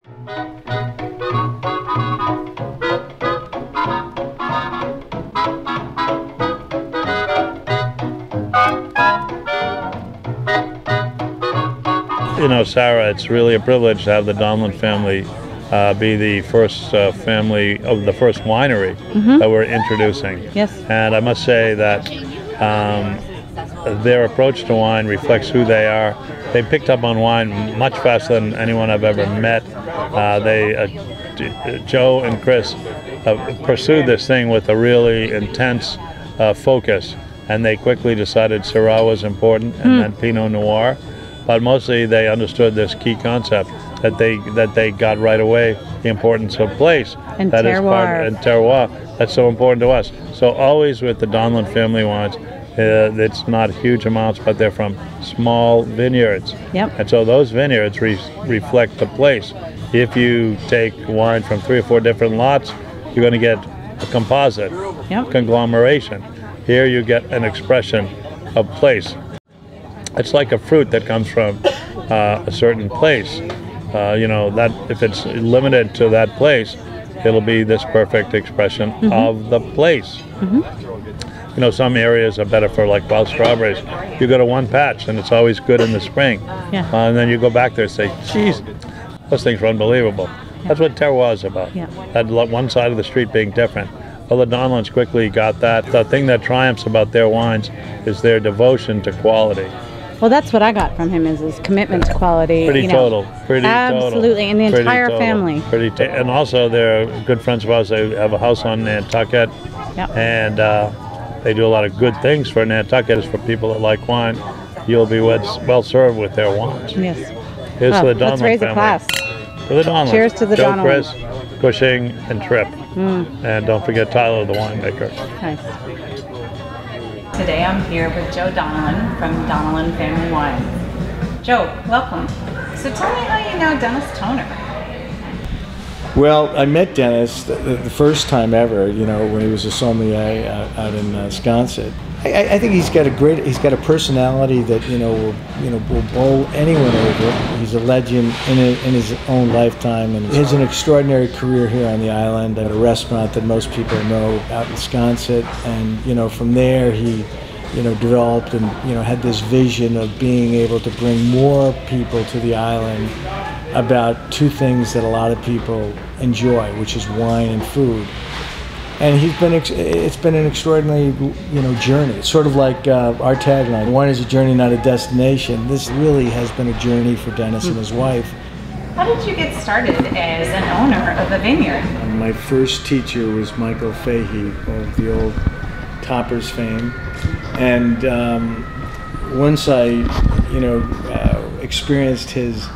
You know, Sarah, it's really a privilege to have the Donelan family be the first family of the first winery that we're introducing. Yes. And I must say that their approach to wine reflects who they are. They picked up on wine much faster than anyone I've ever met. Joe and Chris pursued this thing with a really intense focus, and they quickly decided Syrah was important and then Pinot Noir. But mostly they understood this key concept that they got right away, the importance of place and that terroir. and terroir. That's so important to us. So always with the Donelan family wines, it's not huge amounts, but they're from small vineyards. Yep. And so those vineyards reflect the place. If you take wine from 3 or 4 different lots, you're going to get a composite, conglomeration. Here you get an expression of place. It's like a fruit that comes from a certain place. You know, that if it's limited to that place, it'll be this perfect expression of the place. You know, some areas are better for like wild strawberries. You go to one patch and it's always good in the spring. And then you go back there and say, geez, those things are unbelievable. That's what terroir is about. That one side of the street being different. Well, the Donelans quickly got that. The thing that triumphs about their wines is their devotion to quality. Well, that's what I got from him, is his commitment to quality. Pretty total. Absolutely, and the entire family. And also, they're good friends of ours. They have a house on Nantucket, and they do a lot of good things for Nantucket. It's for people that like wine. You'll be well served with their wines. Yes. Here's to the Donelan let's raise family. a glass. To the Donelans. Cheers to the Joe, Donelans. Chris, Cushing, and Tripp. And don't forget Tyler, the winemaker. Nice. Today I'm here with Joe Donelan from Donelan Family Wines. Joe, welcome. So tell me how you know Denis Toner. Well, I met Denis the first time ever, you know, when he was a sommelier out in Wisconsin. I think he's got a personality that will bowl anyone over. He's a legend in his own lifetime, and he has an extraordinary career here on the island at a restaurant that most people know out in Wisconsin. And from there he developed and had this vision of being able to bring more people to the island about two things that a lot of people enjoy, which is wine and food. And it's been an extraordinary journey. It's sort of like our tagline, wine is a journey, not a destination. This really has been a journey for Denis and his wife. How did you get started as an owner of a vineyard? My first teacher was Michael Fahey of the old Toppers fame. And once I experienced his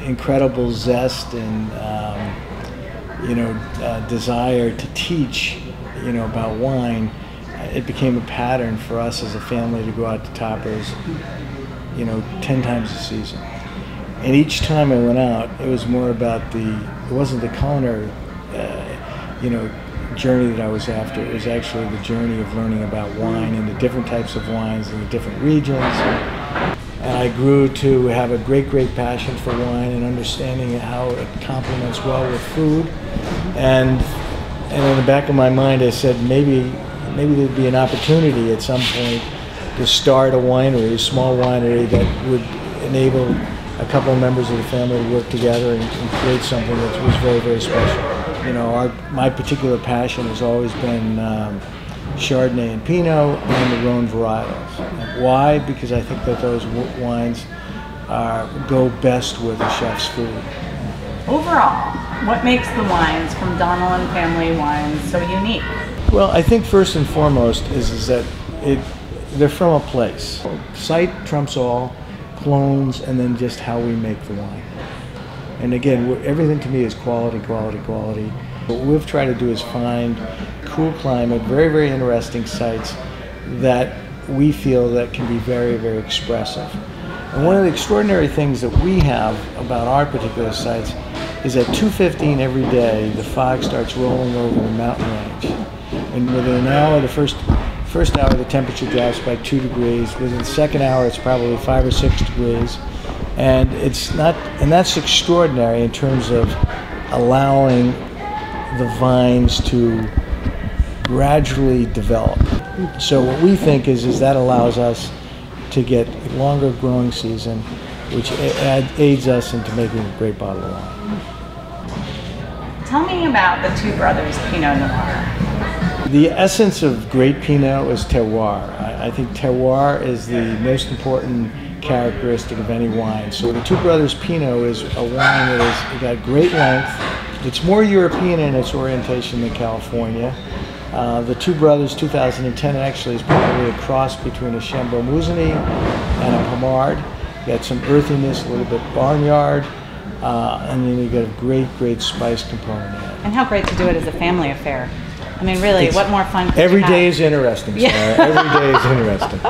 incredible zest and desire to teach about wine, it became a pattern for us as a family to go out to Toppers 10 times a season. And each time I went out, it was more about it wasn't the culinary journey that I was after. It was actually the journey of learning about wine and the different types of wines in the different regions. And I grew to have a great passion for wine and understanding how it complements well with food. And in the back of my mind, I said maybe there'd be an opportunity at some point to start a winery, a small winery that would enable a couple of members of the family to work together and create something that was very special. My particular passion has always been Chardonnay and Pinot and the Rhone varietals. Why? Because I think that those wines go best with a chef's food. Overall, what makes the wines from Donelan Family Wines so unique? Well, I think first and foremost is that they're from a place. Site trumps all, clones, and then just how we make the wine. And again, everything to me is quality. What we've tried to do is find cool climate, very interesting sites that we feel that can be very expressive. And one of the extraordinary things that we have about our particular sites is at 2:15 every day, the fog starts rolling over the mountain range. And within an hour, the first hour, the temperature drops by 2 degrees. Within the second hour, it's probably 5 or 6 degrees. And that's extraordinary in terms of allowing the vines to gradually develop. So what we think is that allows us to get a longer growing season, which aids us into making a great bottle of wine. Tell me about the Two Brothers Pinot Noir. The essence of great Pinot is terroir. I think terroir is the most important characteristic of any wine. So the Two Brothers Pinot is a wine that has got great length. It's more European in its orientation than California. The Two Brothers 2010 actually is probably a cross between a Chambord-Musigny and a Pommard. You got some earthiness, a little bit barnyard, and then you got a great spice component in it. And how great to do it as a family affair. I mean, really, what more fun could every you day have? is interesting, Sarah. Every day is interesting.